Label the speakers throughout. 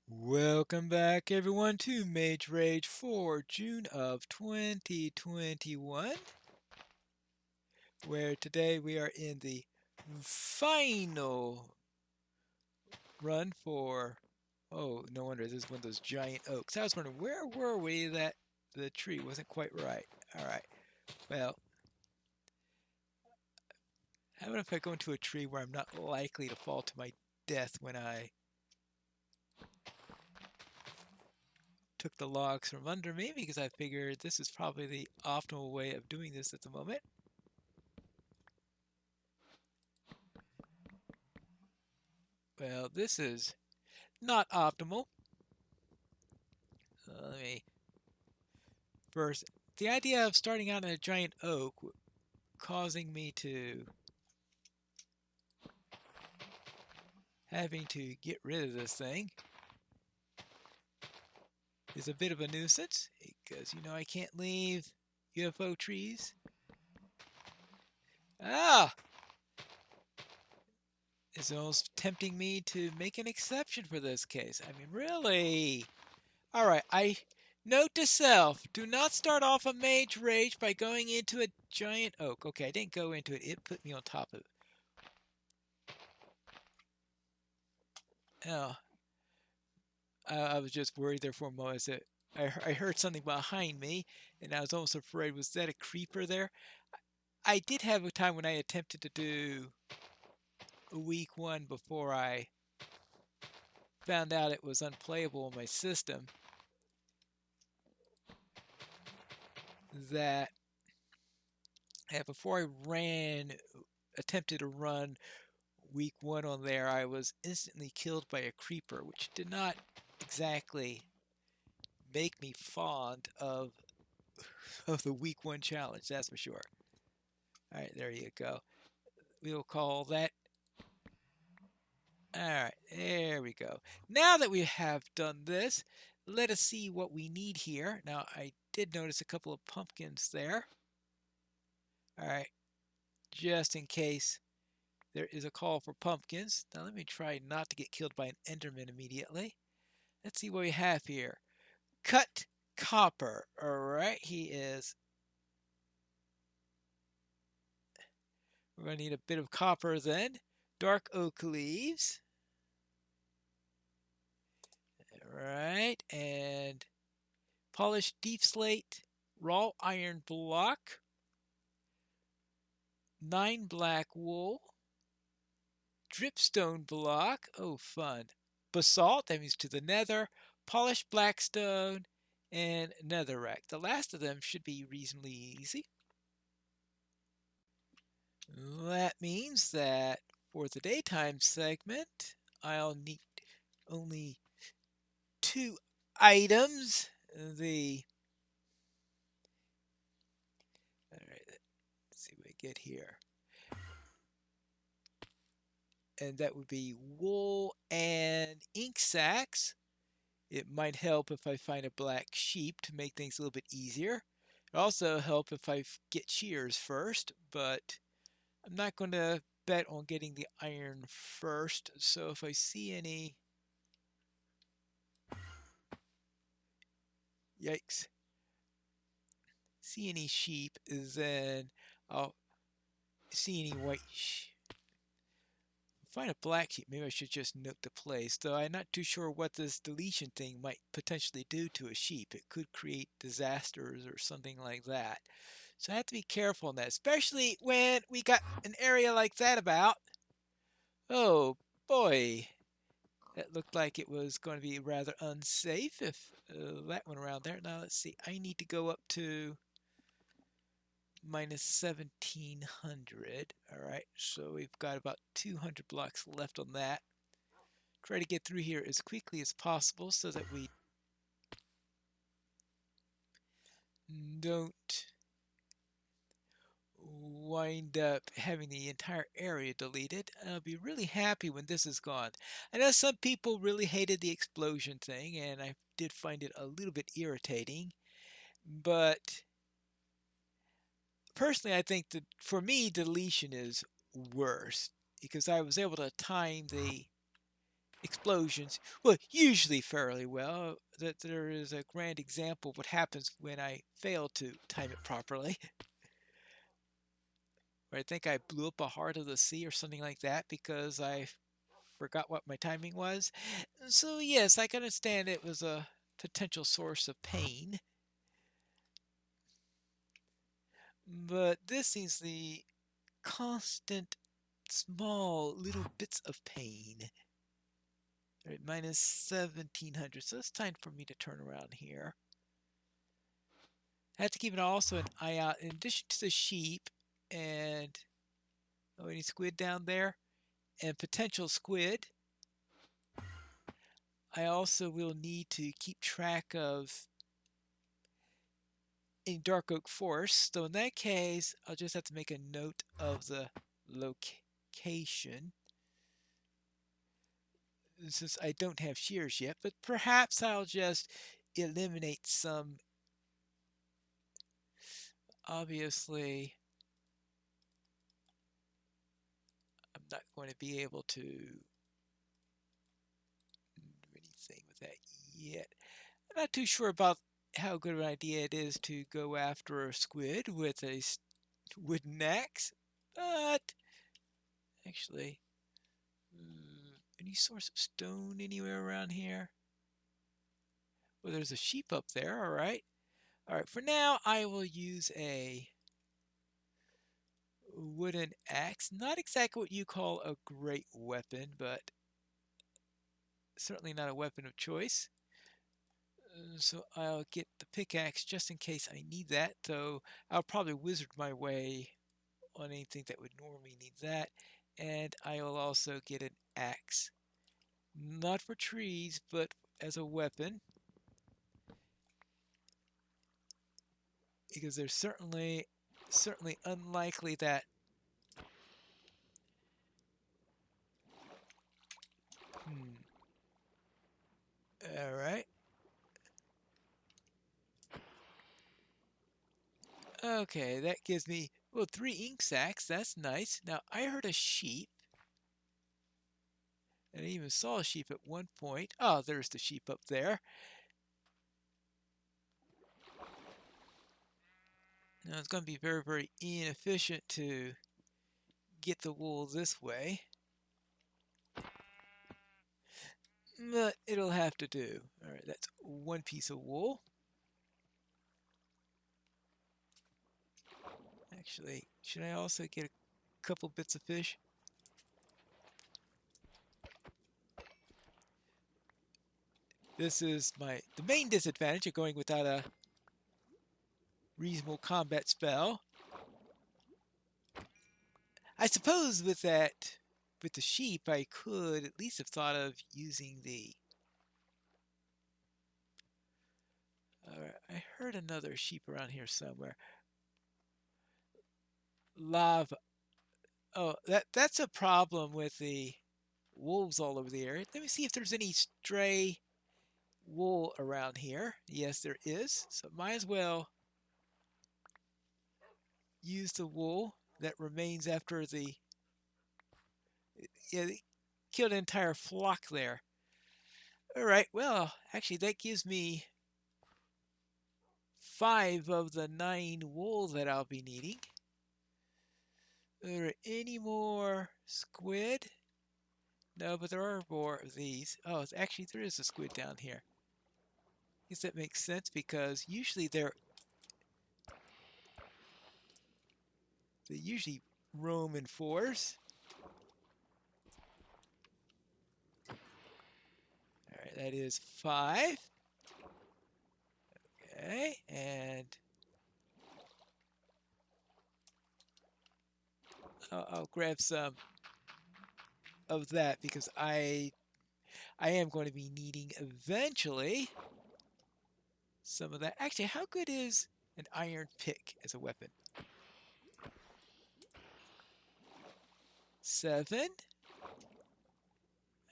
Speaker 1: Welcome back, everyone, to Mage Rage for June of 2021, where today we are in the final run for. Oh, no wonder this is one of those giant oaks. I was wondering, where were we that the tree wasn't quite right? Alright, well, how about if I go into a tree where I'm not likely to fall to my death when I took the logs from under me, because I figured this is probably the optimal way of doing this at the moment. Well, this is not optimal. Let me first. The idea of starting out in a giant oak causing me to having to get rid of this thing is a bit of a nuisance because I can't leave UFO trees. Ah! It's almost tempting me to make an exception for this case. I mean, really? Alright, note to self, do not start off a Mage Rage by going into a giant oak. Okay, I didn't go into it, it put me on top of it. Oh, I was just worried there for a moment that I heard something behind me, and I was almost afraid, was that a creeper there? I did have a time when I attempted to do a week one before I found out it was unplayable on my system, that before attempted to run week one on there, I was instantly killed by a creeper, which did not exactly make me fond of the week one challenge, that's for sure. All right, there you go. We'll call that. All right, there we go. Now that we have done this, let us see what we need here. Now, I did notice a couple of pumpkins there. All right, just in case there is a call for pumpkins. Now, let me try not to get killed by an Enderman immediately. Let's see what we have here. Cut copper. All right, he is. We're going to need a bit of copper then. Dark oak leaves. All right, and polished deep slate, raw iron block, 9 black wool, dripstone block, oh fun, basalt, that means to the nether, polished blackstone, and netherrack. The last of them should be reasonably easy. That means that for the daytime segment, I'll need only 2 items. All right, let's see what I get here. And that would be wool and ink sacs. It might help if I find a black sheep to make things a little bit easier. It also help if I get shears first, but I'm not going to bet on getting the iron first. So if I see any, yikes, see any sheep, then I'll see any white find a black sheep. Maybe I should just note the place, though I'm not too sure what this deletion thing might potentially do to a sheep. It could create disasters or something like that. So I have to be careful on that, especially when we got an area like that about. Oh boy, that looked like it was going to be rather unsafe if that went around there. Now let's see, I need to go up to minus 1700. All right, so we've got about 200 blocks left on that. Try to get through here as quickly as possible so that we don't wind up having the entire area deleted. I'll be really happy when this is gone. I know some people really hated the explosion thing, and I did find it a little bit irritating, but personally I think that for me deletion is worse because I was able to time the explosions. Well, usually fairly well. That there is a grand example of what happens when I fail to time it properly. Or I think I blew up a heart of the sea or something like that because I forgot what my timing was. So yes, I can understand it was a potential source of pain. But this is the constant small little bits of pain. All right, minus 1700. So it's time for me to turn around here. I have to keep also an eye out in addition to the sheep and any squid down there and potential squid. I also will need to keep track of any dark oak forest. So in that case, I'll just have to make a note of the location. Since I don't have shears yet, but perhaps I'll just eliminate some. Obviously, I'm not going to be able to do anything with that yet. I'm not too sure about how good of an idea it is to go after a squid with a wooden axe, but actually, any source of stone anywhere around here? Well, there's a sheep up there, all right. All right, for now, I will use a wooden axe. Not exactly what you call a great weapon, but certainly not a weapon of choice. So I'll get the pickaxe just in case I need that, though I'll probably wizard my way on anything that would normally need that. And I will also get an axe. Not for trees, but as a weapon. Because there's certainly unlikely that all right. Okay, that gives me, well, 3 ink sacs. That's nice. Now, I heard a sheep. And I even saw a sheep at one point. Oh, there's the sheep up there. Now, it's going to be very, very inefficient to get the wool this way. But it'll have to do. All right, that's one piece of wool. Actually, should I also get a couple bits of fish? This is the main disadvantage of going without a reasonable combat spell. I suppose with the sheep, I could at least have thought of using the. I heard another sheep around here somewhere. Lava. Oh, that's a problem with the wolves all over the area. Let me see if there's any stray wool around here. Yes, there is. So might as well use the wool that remains after the. Yeah, they killed an entire flock there. All right. Well, actually, that gives me 5 of the 9 wool that I'll be needing. Are there any more squid? No, but there are more of these. Oh, actually, there is a squid down here. I guess that makes sense because usually they usually roam in fours. All right, that is 5. Okay, and I'll grab some of that because I am going to be needing eventually some of that. Actually, how good is an iron pick as a weapon? 7.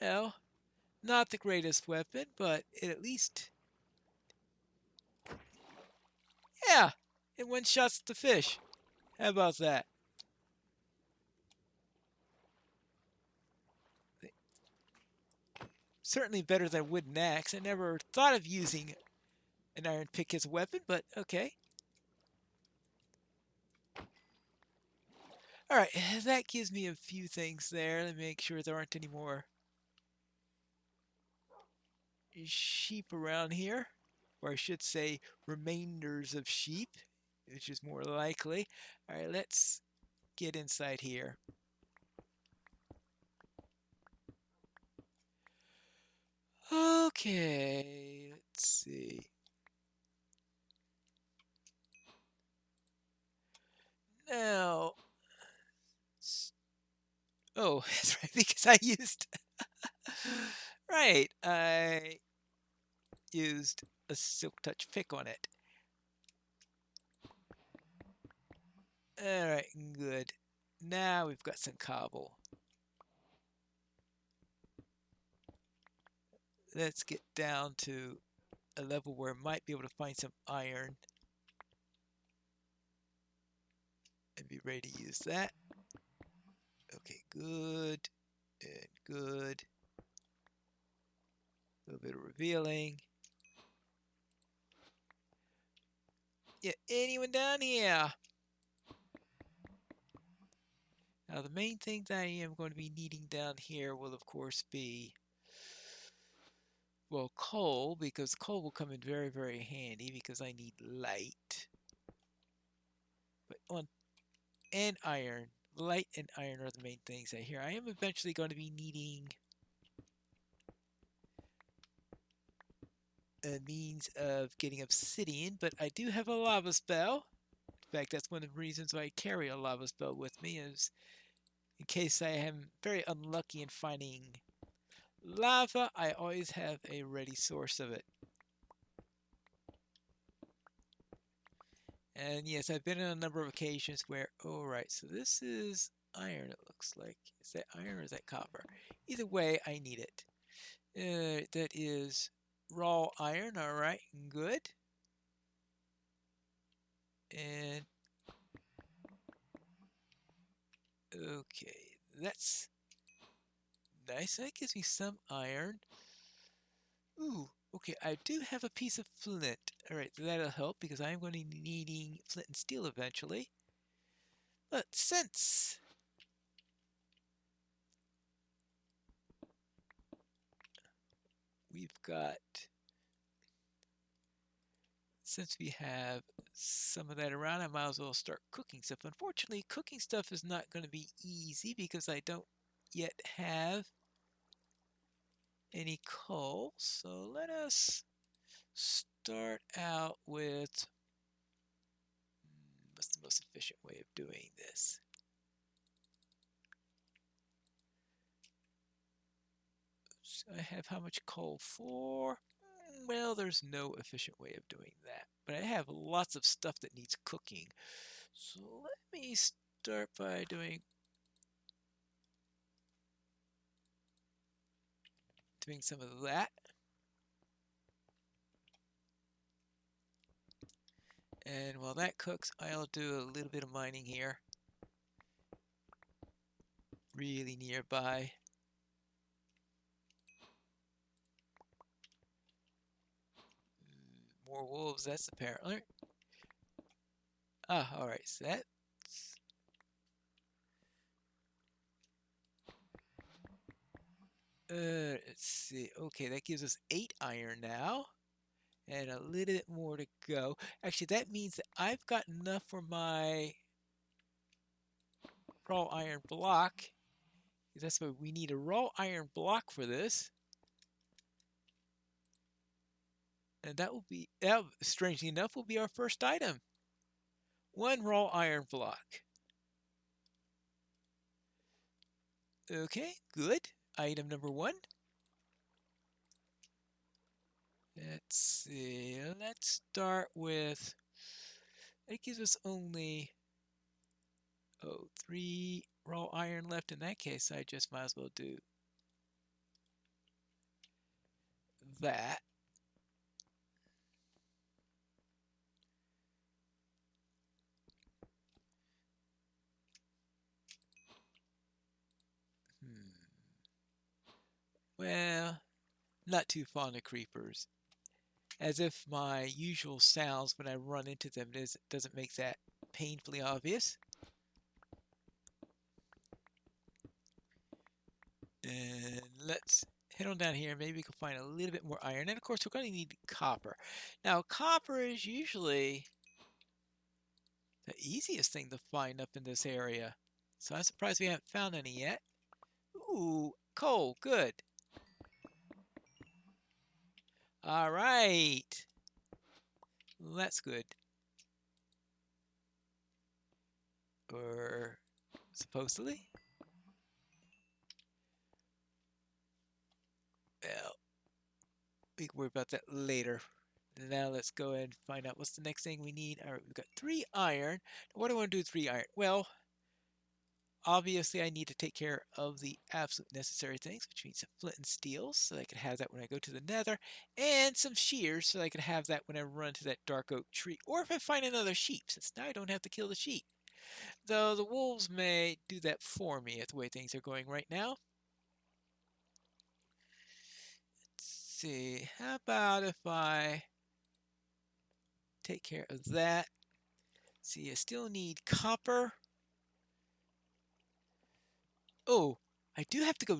Speaker 1: Well, not the greatest weapon, but it at least, yeah, it one-shots the fish. How about that? Certainly better than a wooden axe. I never thought of using an iron pick as a weapon, but okay. All right, that gives me a few things there. Let me make sure there aren't any more sheep around here, or I should say remainders of sheep, which is more likely. All right, let's get inside here. Okay, let's see. Now, oh, that's right, because I used, right, I used a silk touch pick on it. All right, good. Now we've got some cobble. Let's get down to a level where I might be able to find some iron and be ready to use that. Okay, good and good. A little bit of revealing. Yeah, anyone down here? Now the main thing that I am going to be needing down here will of course be, well, coal, because coal will come in very, very handy because I need light. But on and iron. Light and iron are the main things I hear. I am eventually going to be needing a means of getting obsidian, but I do have a lava spell. In fact, that's one of the reasons why I carry a lava spell with me, is in case I am very unlucky in finding lava, I always have a ready source of it. And yes, I've been on a number of occasions where, oh right, so this is iron, it looks like. Is that iron or is that copper? Either way, I need it. That is raw iron, all right, good. And okay, that's nice. That gives me some iron. Ooh, okay, I do have a piece of flint. All right, that'll help because I'm going to be needing flint and steel eventually. But since we've got, since we have some of that around, I might as well start cooking stuff. Unfortunately, cooking stuff is not going to be easy because I don't yet have any coal. So let us start out with, what's the most efficient way of doing this? So I have how much coal for? Well, there's no efficient way of doing that, but I have lots of stuff that needs cooking. So let me start by doing some of that. And while that cooks, I'll do a little bit of mining here. Really nearby. More wolves, that's apparently. Ah, alright, so that's... let's see. Okay, that gives us 8 iron now. And a little bit more to go. Actually, that means that I've got enough for my raw iron block. That's why we need a raw iron block for this. And that will be, that, strangely enough, will be our first item. 1 raw iron block. Okay, good. Item number 1. Let's see. Let's start with, it gives us only, 3 raw iron left. In that case, I just might as well do that. Well, Not too fond of creepers. As if my usual sounds when I run into them doesn't make that painfully obvious. And let's head on down here. Maybe we can find a little bit more iron. And of course, we're going to need copper. Now, copper is usually the easiest thing to find up in this area. So I'm surprised we haven't found any yet. Ooh, coal, good. All right. That's good. Or supposedly. Well, we can worry about that later. Now let's go ahead and find out what's the next thing we need. All right, we've got 3 iron. What do I want to do with 3 iron? Well, obviously I need to take care of the absolute necessary things, which means some flint and steel, so I can have that when I go to the nether, and some shears, so I can have that when I run to that dark oak tree, or if I find another sheep, since now I don't have to kill the sheep. Though the wolves may do that for me at the way things are going right now. Let's see, how about if I take care of that? See, I still need copper. Oh, I do have to go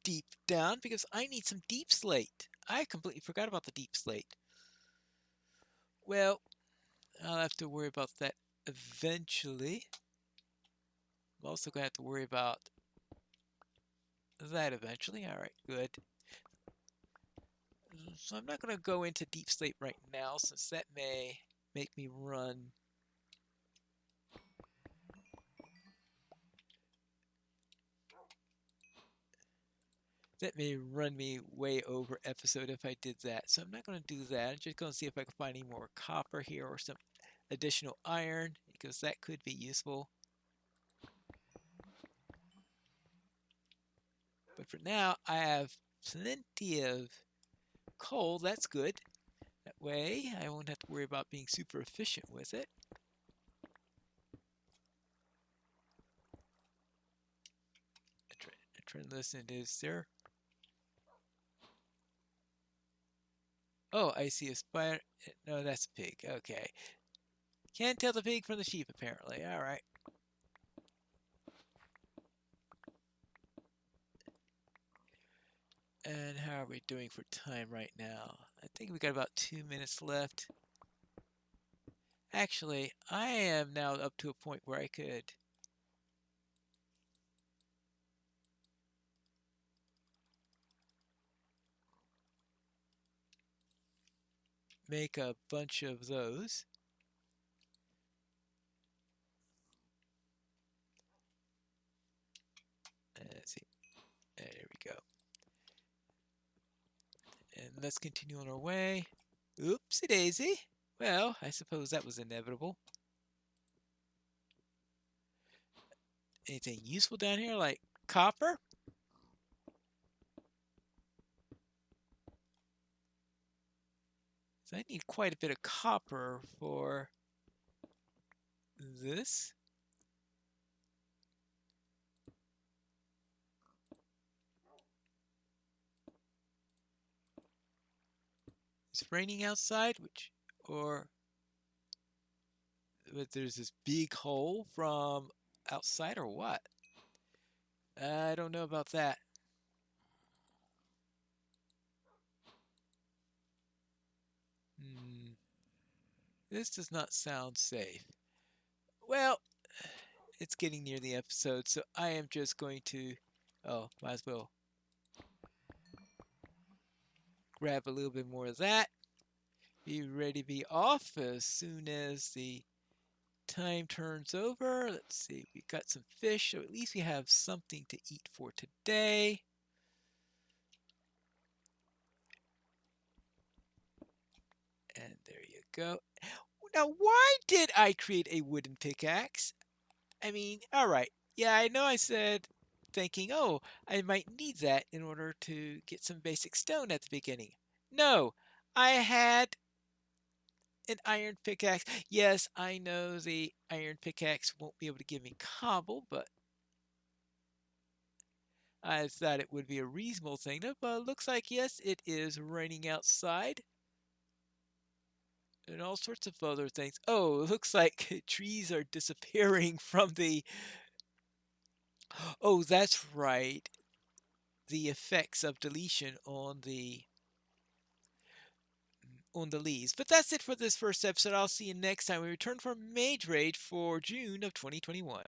Speaker 1: deep down because I need some deep slate. I completely forgot about the deep slate. Well, I'll have to worry about that eventually. I'm also going to have to worry about that eventually. All right, good. So I'm not going to go into deep slate right now since that may make me run. That may run me way over episode if I did that. So I'm not going to do that. I'm just going to see if I can find any more copper here or some additional iron because that could be useful. But for now, I have plenty of coal. That's good. That way, I won't have to worry about being super efficient with it. I try to listen. Is there? Oh, I see a spider. No, that's a pig. Okay. Can't tell the pig from the sheep, apparently. All right. And how are we doing for time right now? I think we got about 2 minutes left. Actually, I am now up to a point where I could make a bunch of those. Let's see. There we go. And let's continue on our way. Oopsie daisy. Well, I suppose that was inevitable. Anything useful down here like copper? So I need quite a bit of copper for this. It's raining outside, or there's this big hole from outside or what? I don't know about that. This does not sound safe. Well, it's getting near the episode, so I am just going to, might as well grab a little bit more of that. Be ready to be off as soon as the time turns over. Let's see, we got some fish, so at least we have something to eat for today. And there you go. Now, why did I create a wooden pickaxe? I mean, all right. Yeah, I know I said thinking, oh, I might need that in order to get some basic stone at the beginning. No, I had an iron pickaxe. Yes, I know the iron pickaxe won't be able to give me cobble, but I thought it would be a reasonable thing, but it looks like, yes, it is raining outside and all sorts of other things. Oh, it looks like trees are disappearing from the. Oh, that's right. The effects of deletion on the leaves. But that's it for this first episode. I'll see you next time we return for Mage Rage for June of 2021.